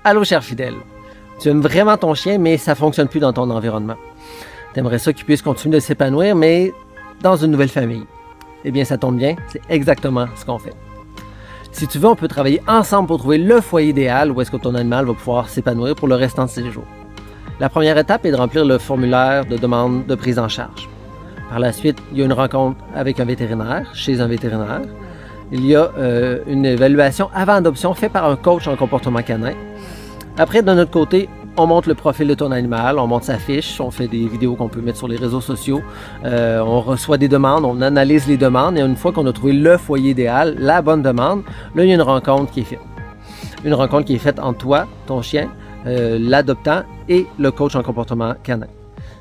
Allô, cher fidèle. Tu aimes vraiment ton chien, mais ça ne fonctionne plus dans ton environnement. Tu aimerais ça qu'il puisse continuer de s'épanouir, mais dans une nouvelle famille. Eh bien, ça tombe bien, c'est exactement ce qu'on fait. Si tu veux, on peut travailler ensemble pour trouver le foyer idéal où est-ce que ton animal va pouvoir s'épanouir pour le restant de ses jours. La première étape est de remplir le formulaire de demande de prise en charge. Par la suite, il y a une rencontre avec un vétérinaire, chez un vétérinaire. Il y a une évaluation avant adoption faite par un coach en comportement canin. Après, de notre côté, on monte le profil de ton animal, on monte sa fiche, on fait des vidéos qu'on peut mettre sur les réseaux sociaux, on reçoit des demandes, on analyse les demandes et une fois qu'on a trouvé le foyer idéal, la bonne demande, là, il y a une rencontre qui est faite. Une rencontre qui est faite entre toi, ton chien, l'adoptant et le coach en comportement canin.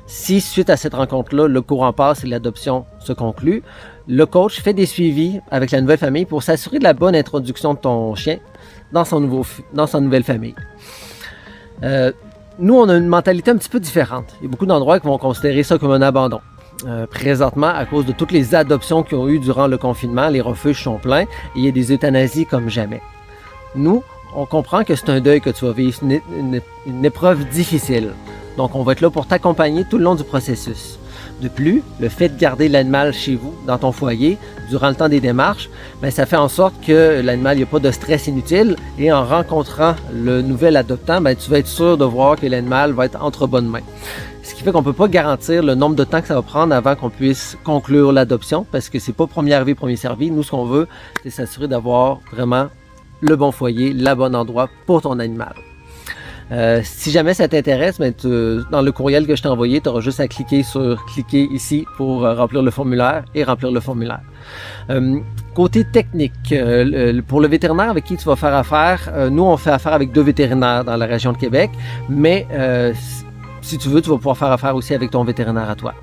Si, suite à cette rencontre-là, le courant passe et l'adoption se conclut, le coach fait des suivis avec la nouvelle famille pour s'assurer de la bonne introduction de ton chien dans sa nouvelle famille. Nous, on a une mentalité un petit peu différente. Il y a beaucoup d'endroits qui vont considérer ça comme un abandon. Présentement, à cause de toutes les adoptions qu'il y a eu durant le confinement, les refuges sont pleins et il y a des euthanasies comme jamais. Nous, on comprend que c'est un deuil que tu vas vivre, une épreuve difficile. Donc, on va être là pour t'accompagner tout le long du processus. De plus, le fait de garder l'animal chez vous, dans ton foyer, durant le temps des démarches, bien, ça fait en sorte que l'animal, il n'y a pas de stress inutile et en rencontrant le nouvel adoptant, bien, tu vas être sûr de voir que l'animal va être entre bonnes mains. Ce qui fait qu'on ne peut pas garantir le nombre de temps que ça va prendre avant qu'on puisse conclure l'adoption parce que c'est pas premier arrivé, premier servi. Nous, ce qu'on veut, c'est s'assurer d'avoir vraiment le bon foyer, le bon endroit pour ton animal. Si jamais ça t'intéresse, ben dans le courriel que je t'ai envoyé, tu auras juste à cliquer ici pour remplir le formulaire et remplir le formulaire. Côté technique, pour le vétérinaire avec qui tu vas faire affaire, nous on fait affaire avec 2 vétérinaires dans la région de Québec, mais si tu veux, tu vas pouvoir faire affaire aussi avec ton vétérinaire à toi.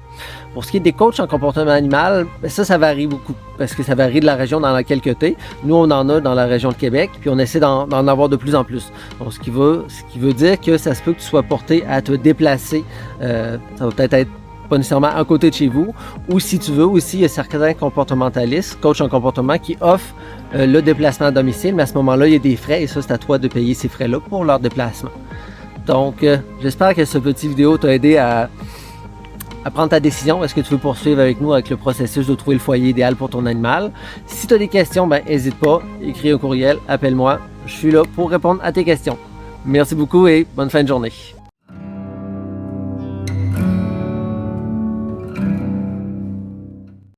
Pour ce qui est des coachs en comportement animal, ça varie beaucoup parce que ça varie de la région dans laquelle tu es. Nous, on en a dans la région de Québec, puis on essaie d'en avoir de plus en plus. Donc, ce qui veut dire que ça se peut que tu sois porté à te déplacer. Ça va peut-être être pas nécessairement à côté de chez vous, ou si tu veux aussi, il y a certains comportementalistes, coachs en comportement, qui offrent le déplacement à domicile, mais à ce moment-là, il y a des frais et ça, c'est à toi de payer ces frais-là pour leur déplacement. Donc, j'espère que ce petit vidéo t'a aidé à prendre ta décision. Est-ce que tu veux poursuivre avec nous avec le processus de trouver le foyer idéal pour ton animal? Si tu as des questions, ben n'hésite pas, écris un courriel, appelle-moi. Je suis là pour répondre à tes questions. Merci beaucoup et bonne fin de journée.